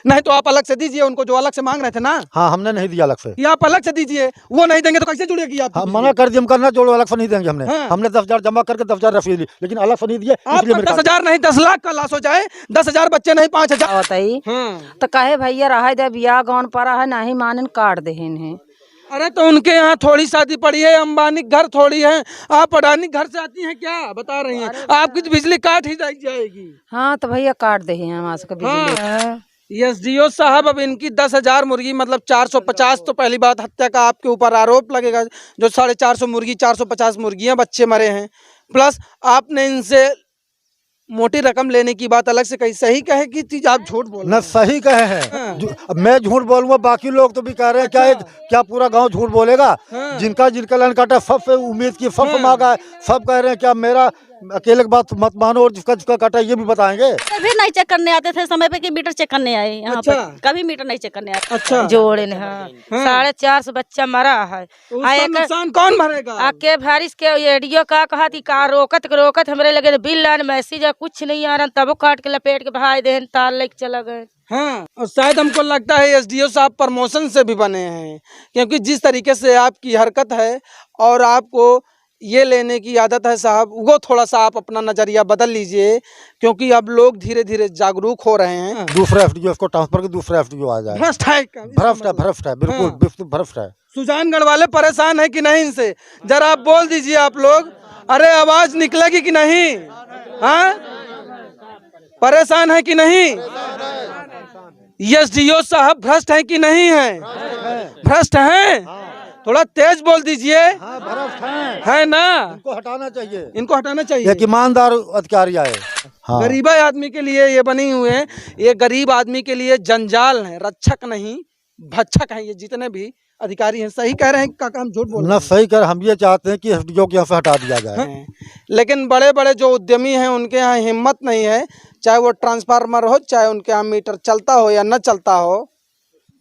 नहीं तो आप अलग से दीजिए उनको, जो अलग से मांग रहे थे ना। हाँ, हमने नहीं दिया अलग से। ये आप अलग से दीजिए, वो नहीं देंगे तो कैसे जुड़ेगी आप? हाँ, मना कर दिया, हम करना जोड़ो, अलग से नहीं देंगे हमने। हाँ। हमने 10,000 जमा करके 10,000 रसीद ली, लेकिन अलग से नहीं दिए। आपका 10,000 नहीं 10 लाख का लॉस हो जाए, 10,000 बच्चे नहीं 5,000। बताई तो कहे भैया रहा दे बिया गौन पर है नहीं मानन काट देहन है। अरे तो उनके यहाँ थोड़ी शादी पड़ी है, अंबानी घर थोड़ी है, आप अडानी घर से आती हैं क्या बता रही हैं? आपकी तो बिजली काट ही जाएगी। हाँ तो भैया काट दे हैं हमारे को बिजली। एसडीओ साहब अब इनकी 10,000 मुर्गी मतलब 450, तो पहली बात हत्या का आपके ऊपर आरोप लगेगा। जो 450 मुर्गी 450 मुर्गियां बच्चे मरे हैं, प्लस आपने इनसे मोटी रकम लेने की बात अलग से कही। सही कहे कि चीज आप झूठ बोल रहे न सही कहे हैं। मैं झूठ बोलूंगा, बाकी लोग तो भी कह रहे हैं। क्या पूरा गांव झूठ बोलेगा? जिनका लाइन काटा सब पे उम्मीद की, सब पे मांगा है, सब कह रहे हैं क्या मेरा अकेले की बात मत मानो, और जिसका काटा ये भी बताएंगे। कभी नहीं चेक करने आते थे समय पे कि मीटर चेक करने आए यहाँ पे, कभी मीटर नहीं चेक करने आते। अच्छा। जोड़े ने 450 बच्चा मरा है। नुकसान कौन भरेगा? आके बारिश के रेडियो का कहा थी का रोकत हमरे लगे बिल आन मैसेज कुछ नहीं आ रहा, तब काट के लपेट के भाई देन तार लेके चला गए। हाँ, और शायद हमको लगता है एसडीओ साहब प्रमोशन से भी बने हैं, क्योंकि जिस तरीके से आपकी हरकत है और आपको ये लेने की आदत है साहब, वो थोड़ा सा आप अपना नजरिया बदल लीजिए, क्योंकि अब लोग धीरे धीरे जागरूक हो रहे हैं। दूसरा एफडीओ को ट्रांसफर के दूसरा एफडीओ आ जाए। भ्रष्ट है, भ्रष्ट है, बिल्कुल भ्रष्ट है। सुजानगढ़ वाले परेशान है कि नहीं इनसे? जरा आप बोल दीजिए आप लोग, अरे आवाज निकलेगी कि नहीं? हाँ, परेशान है कि नहीं? एसडीओ साहब भ्रष्ट है कि नहीं है? भ्रष्ट है, थोड़ा तेज बोल दीजिए। भ्रष्ट है ना? इनको हटाना चाहिए, इनको हटाना चाहिए। एक ईमानदार अधिकारी आए। हाँ। गरीब आदमी के लिए ये बनी हुए हैं, ये गरीब आदमी के लिए जंजाल है, रक्षक नहीं भक्षक है ये जितने भी अधिकारी हैं। सही कह रहे हैं काका, हम झूठ बोल रहे हैं? सही कर, हम ये चाहते हैं कि एफडीओ को यहाँ से हटा दिया जाए। लेकिन बड़े बड़े जो उद्यमी हैं उनके यहाँ हिम्मत नहीं है, चाहे वो ट्रांसफार्मर हो, चाहे उनके यहाँ मीटर चलता हो या न चलता हो,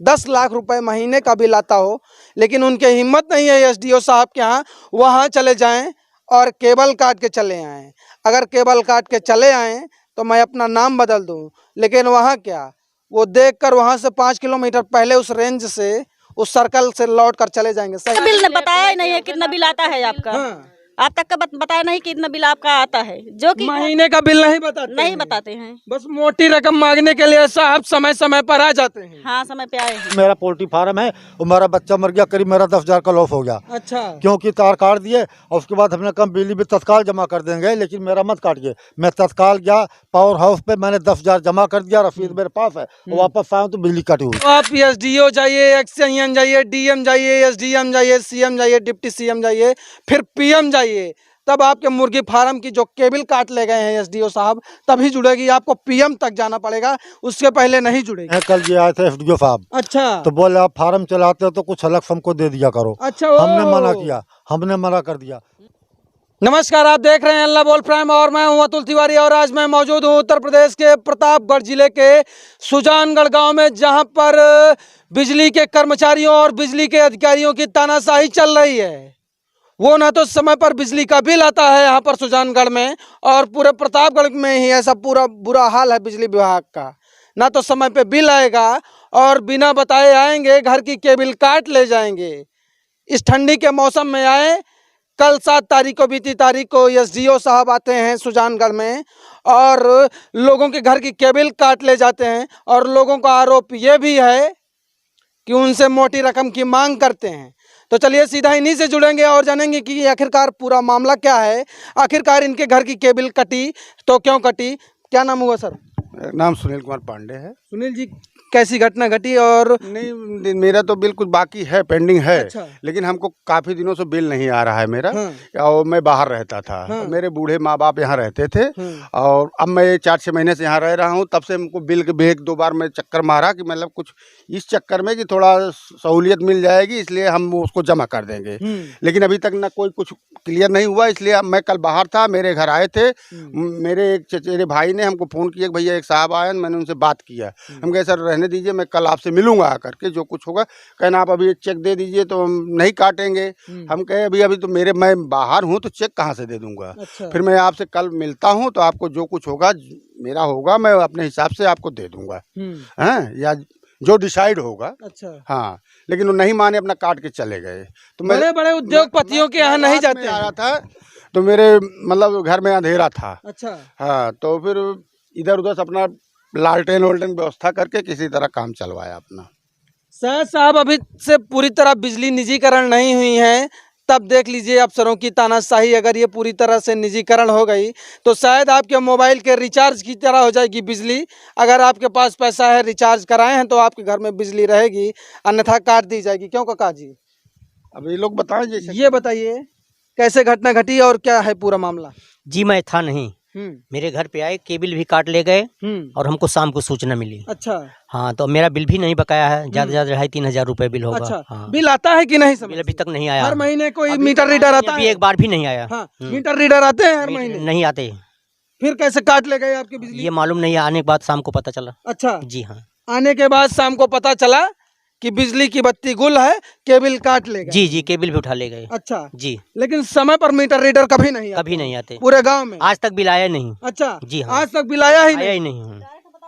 10 लाख रुपए महीने का बिल आता हो, लेकिन उनके हिम्मत नहीं है एसडीओ साहब के यहाँ वहाँ चले जाएं और केबल काट के चले आएँ। अगर केबल काट के चले आएँ तो मैं अपना नाम बदल दूँ, लेकिन वहाँ क्या, वो देखकर वहाँ से 5 किलोमीटर पहले उस रेंज से, उस सर्कल से लौट कर चले जाएंगे। सही बिल बताया ही नहीं है कितना बिल आता है आपका। आप तक का बताया नहीं कितना बिल आपका आता है, जो कि महीने का बिल नहीं बताते हैं। बस मोटी रकम मांगने के लिए साहब समय समय पर आ जाते हैं। हाँ, समय पे आए हैं। मेरा पोल्ट्री फार्म है और मेरा बच्चा मर गया, करीब मेरा 10,000 का लॉस हो गया। अच्छा। क्योंकि तार काट दिए और उसके बाद हमने कम बिजली भी तत्काल जमा कर देंगे, लेकिन मेरा मत काटिए। मैं तत्काल गया पावर हाउस पे, मैंने 10,000 जमा कर दिया, रसीद मेरे पास है, वापस आया तो बिजली कटी हुई। आप एसडीओ जाइए, एक्सएन जाइए, डीएम जाइए, एसडीएम जाइए, सीएम जाइए, डिप्टी सीएम जाइए, फिर पीएम जाइए, तब आपके मुर्गी फार्म की जो केबल काट ले गए हैं एसडीओ साहब तभी जुड़ेगी। आपको पीएम तक जाना पड़ेगा, उसके पहले नहीं जुड़ेगी। कल ये आए थे एफडीओ साहब। अच्छा। तो बोले आप फार्म चलाते हो तो कुछ अलग हमको दे दिया करो। अच्छा। हमने मना किया, हमने मना कर दिया। नमस्कार, आप देख रहे हैं अल्लाह बोल प्राइम और मैं हूं अतुल तिवारी और आज मैं मौजूद हूं उत्तर प्रदेश के प्रतापगढ़ जिले के सुजानगढ़ गांव में, जहां पर बिजली के कर्मचारियों और बिजली के अधिकारियों की तानाशाही चल रही है। वो ना तो समय पर बिजली का बिल आता है यहाँ पर सुजानगढ़ में, और पूरे प्रतापगढ़ में ही ऐसा पूरा बुरा हाल है बिजली विभाग का। ना तो समय पे बिल आएगा और बिना बताए आएंगे, घर की केबल काट ले जाएंगे। इस ठंडी के मौसम में आए, कल 7 तारीख को, बीती तारीख को एसडीओ साहब आते हैं सुजानगढ़ में और लोगों के घर की केबल काट ले जाते हैं, और लोगों का आरोप ये भी है कि उनसे मोटी रकम की मांग करते हैं। तो चलिए सीधा इन्हीं से जुड़ेंगे और जानेंगे कि आखिरकार पूरा मामला क्या है। आखिरकार इनके घर की केबल कटी तो क्यों कटी? क्या नाम हुआ सर? नाम सुनील कुमार पांडे है। सुनील जी, कैसी घटना घटी? और नहीं, मेरा तो बिल कुछ बाकी है, पेंडिंग है। अच्छा। लेकिन हमको काफ़ी दिनों से बिल नहीं आ रहा है मेरा। हाँ। और मैं बाहर रहता था। हाँ। मेरे बूढ़े माँ बाप यहाँ रहते थे। हाँ। और अब मैं 4-6 महीने से यहाँ रह रहा हूँ। तब से हमको बिल के भी 1-2 बार मैं चक्कर मारा कि मतलब कुछ इस चक्कर में कि थोड़ा सहूलियत मिल जाएगी, इसलिए हम उसको जमा कर देंगे। लेकिन अभी तक ना कोई कुछ क्लियर नहीं हुआ, इसलिए अब मैं कल बाहर था, मेरे घर आए थे। मेरे एक चचेरे भाई ने हमको फ़ोन किया कि भैया एक साहब आए, मैंने उनसे बात किया। हम कहे सर रहने दीजिए, मैं कल आपसे मिलूंगा आकर के, जो कुछ होगा कहना आप अभी चेक दे दीजिए तो हम नहीं काटेंगे। हम कहे अभी अभी तो मैं बाहर हूँ तो चेक कहाँ से दे दूंगा। अच्छा। फिर मैं आपसे कल मिलता हूँ तो आपको जो कुछ होगा मेरा होगा मैं अपने हिसाब से आपको दे दूंगा, हैं, या जो डिसाइड होगा। अच्छा। हाँ, लेकिन वो नहीं माने, अपना काट के चले गए। तो मैं बड़े बड़े उद्योगपतियों के यहाँ नहीं जाते हैं। आया था तो मेरे मतलब घर में अंधेरा था। अच्छा। हाँ, तो फिर इधर उधर से अपना लालटेन वोल्टेन व्यवस्था करके किसी तरह काम चलवाया अपना। शायद साहब अभी से पूरी तरह बिजली निजीकरण नहीं हुई है, तब देख लीजिए अफसरों की तानाशाही। अगर ये पूरी तरह से निजीकरण हो गई तो शायद आपके मोबाइल के रिचार्ज की तरह हो जाएगी बिजली। अगर आपके पास पैसा है, रिचार्ज कराए हैं, तो आपके घर में बिजली रहेगी, अन्यथा काट दी जाएगी। क्यों काका जी? अब ये लोग बताएं जैसे। ये बताइए कैसे घटना घटी और क्या है पूरा मामला? जी मैं था नहीं, मेरे घर पे आए, केबल भी काट ले गए और हमको शाम को सूचना मिली। अच्छा। हाँ, तो मेरा बिल भी नहीं बकाया है, ज्यादा से ज्यादा 2,500-3,000 रुपए बिल होगा। अच्छा। हाँ। बिल आता है कि नहीं? बिल अभी तक नहीं आया। हर महीने कोई मीटर रीडर आता अभी है? एक बार भी नहीं आया। हाँ, मीटर रीडर आते हैं हर महीने? नहीं आते। फिर कैसे काट ले गए आपकी बिजली? ये मालूम नहीं है, आने के बाद शाम को पता चला। अच्छा। जी हाँ। आने के बाद शाम को पता चला कि बिजली की बत्ती गुल है, केबल काट ले गए। जी जी, केबल भी उठा ले गए। अच्छा जी। लेकिन समय पर मीटर रीडर कभी नहीं आते? कभी नहीं आते पूरे गांव में? आज तक बिल आया नहीं। अच्छा। जी हाँ। आज तक बिल आया ही आया ही नहीं? नहीं।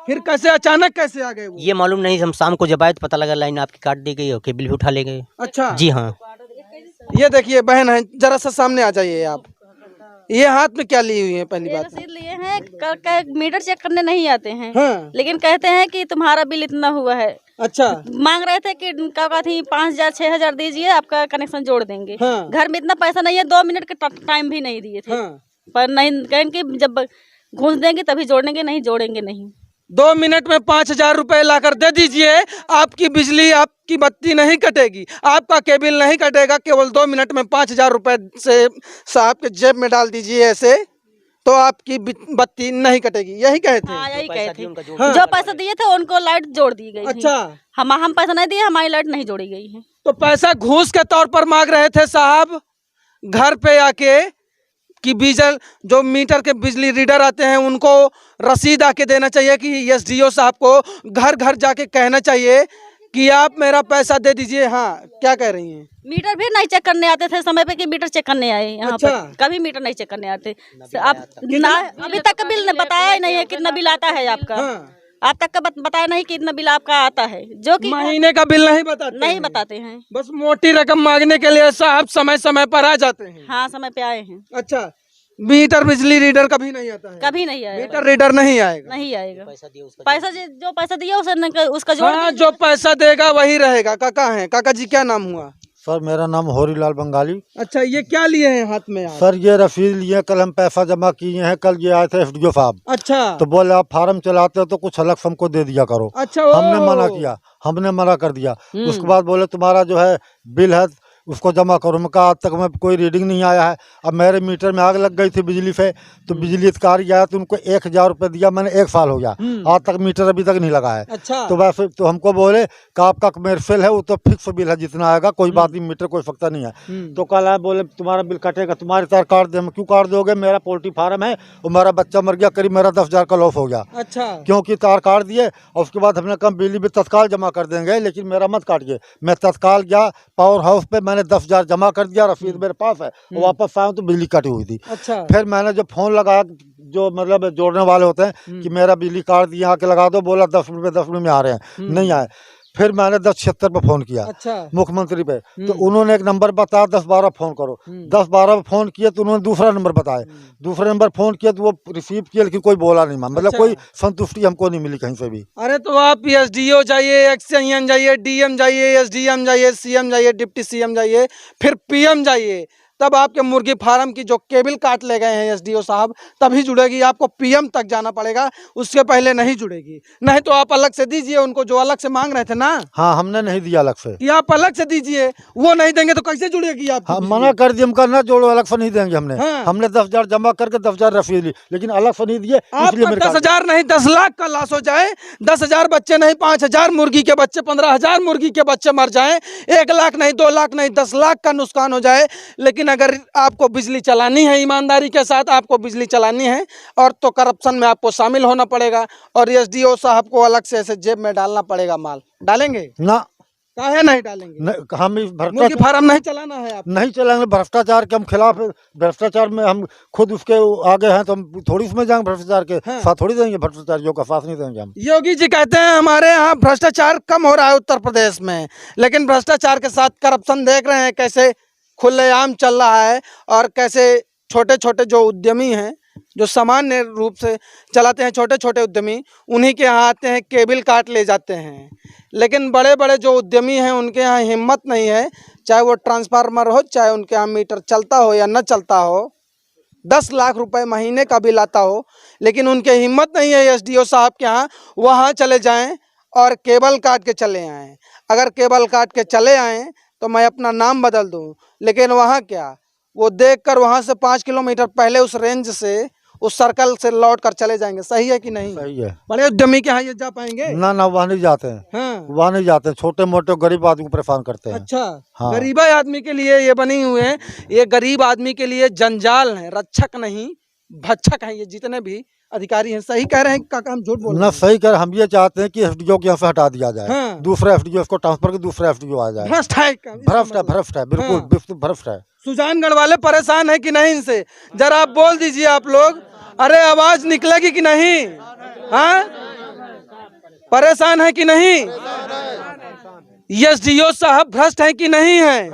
फिर कैसे अचानक कैसे आ गए वो? ये मालूम नहीं, हम शाम को जब आए तो पता लगा लाइन आपकी काट दी गई और केबल भी उठा ले गए। अच्छा। जी हाँ। ये देखिए बहन है, जरा सा सामने आ जाइए आप। ये हाथ में क्या ली हुई है? पहली ये बात रसीद लिए हैं, मीटर चेक करने नहीं आते हैं। हाँ। लेकिन कहते हैं कि तुम्हारा बिल इतना हुआ है। अच्छा। मांग रहे थे कि क्या कहती थी 5,000-6,000 दीजिए, आपका कनेक्शन जोड़ देंगे। हाँ। घर में इतना पैसा नहीं है, 2 मिनट का टाइम भी नहीं दिए थे। हाँ। पर नहीं, कहेंगे जब घूस देंगे तभी जोड़ेंगे, नहीं जोड़ेंगे नहीं। 2 मिनट में 5,000 रुपए लाकर दे दीजिए, आपकी बिजली, आपकी बत्ती नहीं कटेगी, आपका केबल नहीं कटेगा। केवल 2 मिनट में 5,000 रुपए से साहब के जेब में डाल दीजिए ऐसे, तो आपकी बत्ती नहीं कटेगी। यही कहे थे? हाँ, यही कहे थे। हाँ। जो पैसा दिए थे उनको लाइट जोड़ दी गई थी। अच्छा। हम पैसा नहीं दिए, हमारी लाइट नहीं जोड़ी गई है। तो पैसा घूस के तौर पर मांग रहे थे साहब घर पे आके कि डीजल जो मीटर के बिजली रीडर आते हैं उनको रसीद आके देना चाहिए कि एसडीओ साहब को घर घर जाके कहना चाहिए कि आप मेरा पैसा दे दीजिए। हाँ, क्या कह रही हैं? मीटर भी नहीं चेक करने आते थे समय पे कि मीटर चेक करने आए यहाँ अच्छा। पर। कभी मीटर नहीं चेक करने आते। आप ना अभी तक बिल ने बताया ही नहीं है कितना बिल आता है आपका। हाँ। आप तक का बताया नहीं कि इतना बिल आपका आता है, जो कि महीने का बिल नहीं बताते? नहीं बताते हैं। बस मोटी रकम मांगने के लिए साहब समय समय पर आ जाते हैं। हाँ, समय पे आए हैं। अच्छा। मीटर बिजली रीडर कभी नहीं आता है? कभी नहीं आएगा। मीटर रीडर नहीं आएगा? नहीं आएगा। पैसा जो पैसा दिया उसका जोड़ हाँ, जो पैसा देगा वही रहेगा। काका है, काका जी क्या नाम हुआ? सर मेरा नाम होरीलाल बंगाली। अच्छा, ये क्या लिए हैं हाथ में आप? सर ये रसीद लिए, कल हम पैसा जमा किए हैं, कल ये आए थे एसडीओ साहब। अच्छा। तो बोले आप फार्म चलाते हो तो कुछ अलग से हमको दे दिया करो। अच्छा। हमने मना किया, हमने मना कर दिया। उसके बाद बोले तुम्हारा जो है बिल है उसको जमा करो। मैं कहा आज तक मैं कोई रीडिंग नहीं आया है। अब मेरे मीटर में आग लग गई थी बिजली से, तो बिजली अधिकारी आया तो उनको 1,000 रुपये दिया मैंने। 1 साल हो गया, आज तक मीटर अभी तक नहीं लगा है। अच्छा। तो वैसे तो हमको बोले कि आपका कमर्शियल है, वो तो फिक्स बिल है जितना आएगा, कोई बात नहीं, मीटर कोई सकता नहीं है। तो कल आए बोले तुम्हारा बिल कटेगा, तुम्हारे तार काट दे। हम क्यों काट दोगे, मेरा पोल्ट्री फार्म है और मेरा बच्चा मर गया, करीब मेरा 10,000 का लॉस हो गया। अच्छा। क्योंकि तार काट दिए और उसके बाद हमने कहा बिजली भी तत्काल जमा कर देंगे, लेकिन मेरा मत काटिए। मैं तत्काल गया पावर हाउस पे, मैंने 10,000 जमा कर दिया, रसीद मेरे पास है। वापस आया तो बिजली कटी हुई थी। अच्छा। फिर मैंने जब फोन लगाया, जो मतलब जोड़ने वाले होते हैं कि मेरा बिजली काट दिया, आके लगा दो, बोला 10 रुपये 10 रुपये में आ रहे हैं, नहीं आए। फिर मैंने 1076 पे फोन किया। अच्छा। मुख्यमंत्री पे, तो उन्होंने एक नंबर बताया 10-12 फोन करो। 10-12 पे फोन किए तो उन्होंने दूसरा नंबर बताया, दूसरे नंबर फोन किया तो वो रिसीव किया, लेकिन कोई बोला नहीं। मतलब अच्छा। कोई संतुष्टि हमको नहीं मिली कहीं से भी। अरे तो आप एसडीओ जाइए, एक्सएन जाइए, डीएम जाइए, एसडीएम जाइए, सीएम जाइए, डिप्टी सीएम जाइए, फिर पीएम जाइए, तब आपके मुर्गी फार्म की जो केबल काट ले गए हैं एसडीओ साहब तभी जुड़ेगी। आपको पीएम तक जाना पड़ेगा, उसके पहले नहीं जुड़ेगी। नहीं तो आप अलग से दीजिए उनको, जो अलग से मांग रहे थे ना। हाँ, हमने नहीं दिया अलग से कि आप अलग से दीजिए, वो नहीं देंगे तो कैसे जुड़ेगी आप? हाँ, मना कर दिया, हम करना जोड़ो, अलग से नहीं देंगे हमने। हाँ। हमने 10,000 जमा करके 10,000 रसीद ली, लेकिन अलग से नहीं दिए। इसलिए आपका मेरे 10,000 नहीं 10 लाख का लॉस हो जाए, 10,000 बच्चे नहीं 5,000 मुर्गी के बच्चे, 15,000 मुर्गी के बच्चे मर जाएं, 1 लाख नहीं 2 लाख नहीं 10 लाख का नुकसान हो जाए, लेकिन अगर आपको बिजली चलानी है ईमानदारी के साथ, आपको बिजली चलानी है और तो करप्शन में आपको शामिल होना पड़ेगा और एसडीओ साहब को अलग से ऐसे जेब में डालना पड़ेगा माल। डालेंगे ना, काहे नहीं डालेंगे? हम इस मुर्गी भ्रष्टाचार फार्म नहीं चलाना है आप? नहीं चलाएंगे, भ्रष्टाचार के हम खिलाफ है। भ्रष्टाचार में हम खुद उसके आगे हैं, तो हम थोड़ी उसमें जाएंगे भ्रष्टाचार के साथ, थोड़ी देंगे भ्रष्टाचारियों का साथ नहीं देंगे हम। योगी जी कहते हैं हमारे यहाँ भ्रष्टाचार कम हो रहा है उत्तर प्रदेश में, लेकिन भ्रष्टाचार के साथ करप्शन देख रहे हैं कैसे खुलेआम चल रहा है और कैसे छोटे छोटे जो उद्यमी हैं, जो सामान्य रूप से चलाते हैं, छोटे छोटे उद्यमी, उन्हीं के यहाँ आते हैं, केबिल काट ले जाते हैं। लेकिन बड़े बड़े जो उद्यमी हैं उनके यहाँ हिम्मत नहीं है, चाहे वो ट्रांसफार्मर हो, चाहे उनके यहाँ मीटर चलता हो या न चलता हो, 10 लाख रुपए महीने का बिल आता हो, लेकिन उनके हिम्मत नहीं है एसडीओ साहब के यहाँ वहाँ चले जाएं और केबल काट के चले आएँ। अगर केबल काट के चले आएँ तो मैं अपना नाम बदल दूँ, लेकिन वहाँ क्या, वो देखकर वहाँ से 5 किलोमीटर पहले उस रेंज से, उस सर्कल से लौट कर चले जाएंगे। सही है कि नहीं? सही है। बड़े उद्यमी के यहाँ ये जा पाएंगे? ना ना, वहाँ नहीं जाते हैं। हाँ। वहाँ नहीं जाते हैं, छोटे मोटे गरीब आदमी को परेशान करते हैं। अच्छा, हाँ। गरीबा आदमी के लिए ये बनी हुए हैं, ये गरीब आदमी के लिए जंजाल है, रक्षक नहीं भक्षक हैं ये जितने भी अधिकारी हैं। सही कह रहे हैं काका, हम झूठ बोल रहे ना हैं? सही कर, हम ये चाहते हैं कि एफडीओ को यहाँ से हटा दिया जाए। हाँ। दूसरा एफडीओ को ट्रांसफर कर दूसरा एफडीओ आ जाए। भ्रष्ट है का? भ्रष्ट है, भ्रष्ट है, बिल्कुल हाँ। बिल्कुल भ्रष्ट है। सुजानगढ़ वाले परेशान है कि नहीं इनसे? जरा आप बोल दीजिए आप लोग, अरे आवाज निकलेगी कि नहीं? हाँ, परेशान है कि नहीं? एसडीओ साहब भ्रष्ट है कि नहीं है?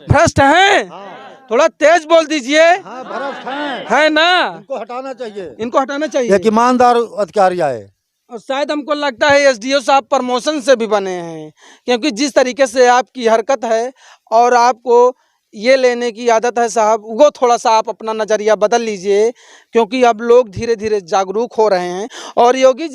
भ्रष्ट हैं? थोड़ा तेज बोल दीजिए। हाँ, भ्रष्ट है ना? इनको हटाना चाहिए, इनको हटाना चाहिए। एक ईमानदार अधिकारी आए। और शायद हमको लगता है एसडीओ साहब प्रमोशन से भी बने हैं, क्योंकि जिस तरीके से आपकी हरकत है और आपको ये लेने की आदत है साहब, वो थोड़ा सा आप अपना नज़रिया बदल लीजिए, क्योंकि अब लोग धीरे धीरे जागरूक हो रहे हैं। और योगी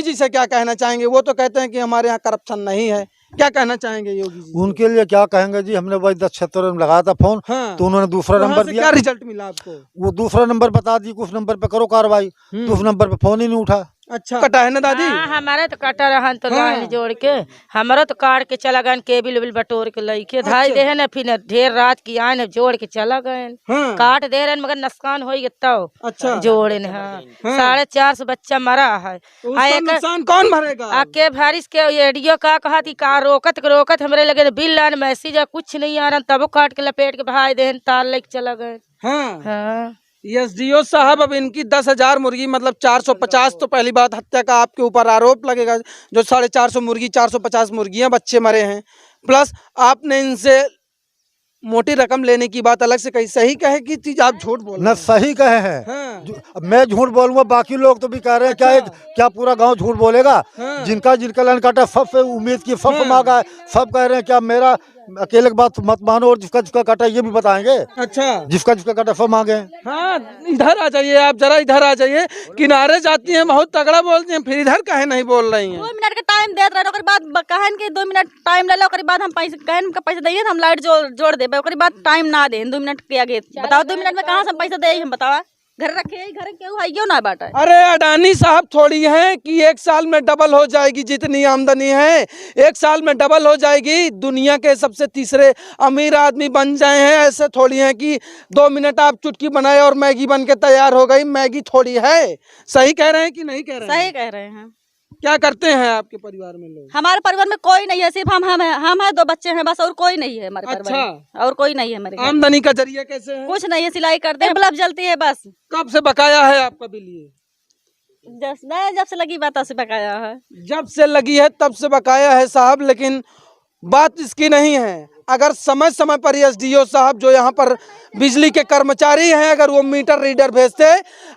जी से क्या कहना चाहेंगे? वो तो कहते हैं कि हमारे यहाँ करप्शन नहीं है, क्या कहना चाहेंगे योगी जी? उनके लिए क्या कहेंगे जी, हमने वही 10 क्षेत्रों में लगाया था फोन। हाँ। तो उन्होंने दूसरा वहाँ नंबर से दिया। क्या रिजल्ट मिला आपको? वो दूसरा नंबर बता दी, कुछ नंबर पे करो कार्रवाई, तो उस नंबर पे फोन ही नहीं उठा। अच्छा, कटा है ना दादी? हाँ, हमारा तो कटा रहन तो हाँ। लाइन जोड़ के हमारा तो काट के चला गए, केबिल उबिल बटोर के लइके धाई दे न, फिर ढेर रात की आए न जोड़ के चला गए। हाँ। काट दे रहे मगर नुकसान हो गया तो अच्छा। जोड़े न। हाँ। 450 बच्चा मरा है। तो उसका नुकसान कौन भरेगा? आके बारिश के रेडियो का कहा थी का रोकत हमरे लगे बिल आन मैसेज कुछ नहीं आ रहा, तब काट के लपेट के भाई दे तार लेके चला गए। हाँ। हाँ। एसडीओ साहब, अब इनकी 10,000 मुर्गी मतलब 450, तो पहली बात हत्या का आपके ऊपर आरोप लगेगा। जो 450 मुर्गी, 450 मुर्गियां बच्चे मरे हैं, प्लस आपने इनसे मोटी रकम लेने की बात अलग से कही। सही कहे कि चीज आप झूठ बोल रहे न हैं? सही कहे हैं। हाँ। अब मैं झूठ बोलूंगा, बाकी लोग तो भी कह रहे हैं क्या पूरा गांव झूठ बोलेगा? हाँ। जिनका लाइन काटा, सबसे उम्मीद की, सबसे मांगा है, सब कह रहे हैं क्या मेरा अकेले की बात मत मानो, और जिसका काटा ये भी बताएंगे। अच्छा, जिसका काटा सब मांगे। हाँ, इधर आ जाइए आप, जरा इधर आ जाइए। किनारे जाती हैं, बहुत तगड़ा बोलती हैं, फिर इधर काहे नहीं बोल रही हैं? 2 मिनट का टाइम देते रहे, ओकर बाद कहन के 2 मिनट टाइम ले लो, ओकर बाद हम पैसे कहन का पैसा दिए, हम लाइट जोड़ देबे, ओकर बाद टाइम ना दे 2 मिनट के आगे। बताओ 2 मिनट में कहाँ से हम पैसा दे? हम बतावा घर रखे, घर क्यों है क्यों ना बाटा? अरे अडानी साहब थोड़ी हैं कि 1 साल में डबल हो जाएगी, जितनी आमदनी है 1 साल में डबल हो जाएगी, दुनिया के सबसे तीसरे अमीर आदमी बन जाए हैं। ऐसे थोड़ी हैं कि 2 मिनट आप चुटकी बनाए और मैगी बन के तैयार हो गई, मैगी थोड़ी है। सही कह रहे हैं कि नहीं कह रहे हैं? सही कह रहे हैं। क्या करते हैं आपके परिवार में लोग? हमारे परिवार में कोई नहीं है, सिर्फ हम है, 2 बच्चे हैं बस, और कोई नहीं है हमारे परिवार में, और कोई नहीं है हमारे घर। आमदनी का जरिया कैसे है? कुछ नहीं है, सिलाई करते हैं, बल्ब जलती है बस। कब से बकाया है आपका बिल? ये जब से लगी बात से बकाया है। जब से लगी है तब से बकाया है साहब, लेकिन बात इसकी नहीं है। अगर समय समय पर एसडीओ साहब जो यहाँ पर बिजली के कर्मचारी हैं, अगर वो मीटर रीडर भेजते,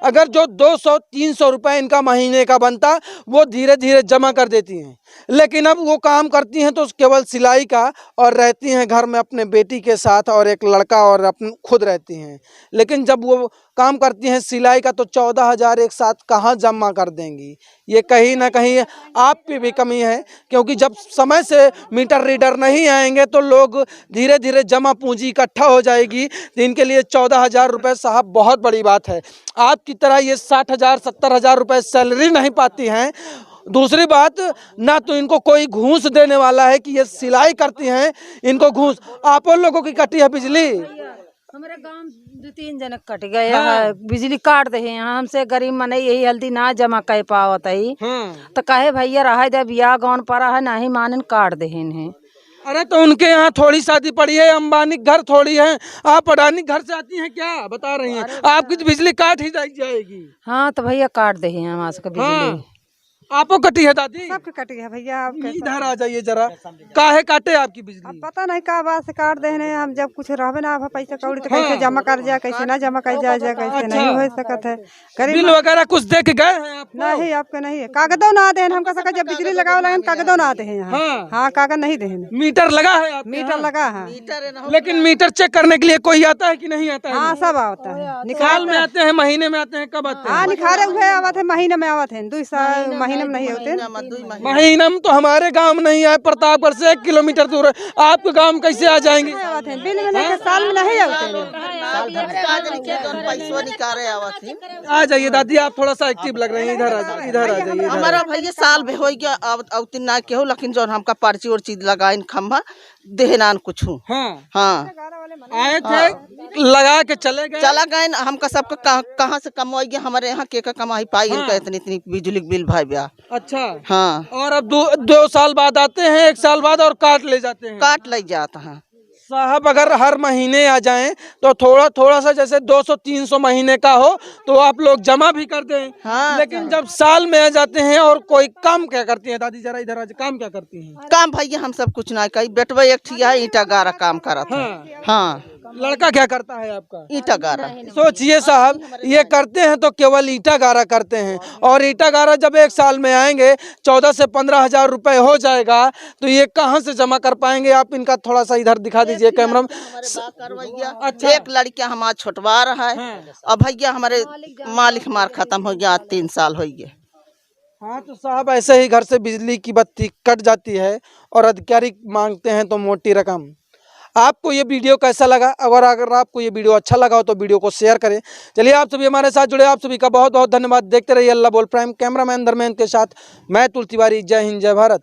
अगर जो 200-300 रुपए इनका महीने का बनता, वो धीरे धीरे जमा कर देती हैं। लेकिन अब वो काम करती हैं तो केवल सिलाई का, और रहती हैं घर में अपने बेटी के साथ, और एक लड़का, और खुद रहती हैं। लेकिन जब वो काम करती हैं सिलाई का तो 14,000 एक साथ कहाँ जमा कर देंगी? ये कहीं ना कहीं आप पे भी कमी है, क्योंकि जब समय से मीटर रीडर नहीं आएंगे तो लोग धीरे धीरे जमा पूंजी इकट्ठा हो जाएगी। तो इनके लिए 14,000 रुपये साहब बहुत बड़ी बात है। आपकी तरह ये 60,000 70,000 रुपये सैलरी नहीं पाती हैं। दूसरी बात, ना तो इनको कोई घूस देने वाला है कि ये सिलाई करती हैं, इनको घूस आप लोगों की कटी है बिजली। हमारे गांव 2-3 जन कट गए है, बिजली काट दे हैं हमसे, गरीब मन यही हल्दी ना जमा कर पावत है। तो कहे भैया रहा दे बिया गौन पर है नहीं मानन काट दे हैं। अरे तो उनके यहाँ थोड़ी शादी पड़ी है, अंबानी के घर थोड़ी है, आप अडानी के घर से आती हैं क्या बता रही हैं? आपकी तो बिजली काट ही जाएगी। हाँ तो भैया काट दे हैं हमारे से बिजली। आपको कटी है दादी? सबके कटी है भैया। आपके इधर आ जाइए जरा, काहे काटे आपकी बिजली? पता नहीं का बात से काट देने, हम जब कुछ रहबे ना पैसा कौड़ी तो कैसे जमा कर जाए, कैसे ना जमा कर जाए, कैसे नहीं हो सकत है। बिल वगैरह कुछ देख गए हैं आपको? नहीं आपके नहीं है, कागजों ना दे हमका सका, जब बिजली लगाओ लगन कागजों ना दे यहाँ। हाँ कागज नहीं दे। मीटर लगा है आपके मीटर यहाँ? लगा है, लेकिन मीटर चेक करने के लिए कोई आता है कि नहीं आता है? हाँ सब आता है। साल में आते हैं, महीने में आते हैं, कब आते हैं? हाँ निखारे हुए आवत है, महीने में आवत है, 2 साल महीने में नहीं होते। महीना में तो हमारे गांव में नहीं आए, प्रतापगढ़ से 1 किलोमीटर दूर है, आपके गांव में कैसे आ जाएंगे? बिल में नहीं, साल में नहीं आते। आ जाइए दादी, आप थोड़ा सा एक्टिव लग रही हैं, इधर आ जाइए, इधर आ जाइए। हमारा भैया साल में हो गया अब तीन ना केहू, लेकिन जो हमका पर्ची और चीज लगाइन खम्भा देहनान कुछ हूँ। हाँ आए थे, लगा के चले गए हमका सबका कहाँ से कमाई गया, हमारे यहाँ के का कमाई पाई इनका इतनी इतनी बिजली के बिल भाई ब्याह। अच्छा हाँ और अब 2 साल बाद आते हैं, 1 साल बाद और काट ले जाते हैं। काट ले जाता है साहब, अगर हर महीने आ जाएं तो थोड़ा सा जैसे 200-300 महीने का हो तो आप लोग जमा भी कर दें। हाँ। लेकिन जब साल में आ जाते हैं और कोई काम क्या करती हैं दादी? जरा इधर आ जाए, काम क्या करती हैं? काम भैया हम सब कुछ ना कही, बेटवा एक ठिया ईटा गारा काम करता है। हाँ लड़का क्या करता है आपका? ईटा गारा। सोचिए साहब, ये करते हैं तो केवल ईटा गारा करते हैं, और ईटा गारा जब 1 साल में आएंगे 14 से 15 हजार रुपए हो जाएगा तो ये कहाँ से जमा कर पाएंगे? आप इनका थोड़ा सा इधर दिखा दीजिए कैमरा में। अच्छा। एक लड़का हमारा छोटवा रहा है, अब भैया हमारे मालिक मार खत्म हो गया, 3 साल हो गए। हाँ तो साहब, ऐसे ही घर से बिजली की बत्ती कट जाती है और अधिकारी मांगते हैं तो मोटी रकम। आपको ये वीडियो कैसा लगा? अगर आपको ये वीडियो अच्छा लगा हो तो वीडियो को शेयर करें। चलिए, आप सभी हमारे साथ जुड़े, आप सभी का बहुत बहुत धन्यवाद। देखते रहिए अल्लाह बोल प्राइम। कैमरामैन धर्मेंद्र के साथ मैं अतुल तिवारी। जय हिंद, जय भारत।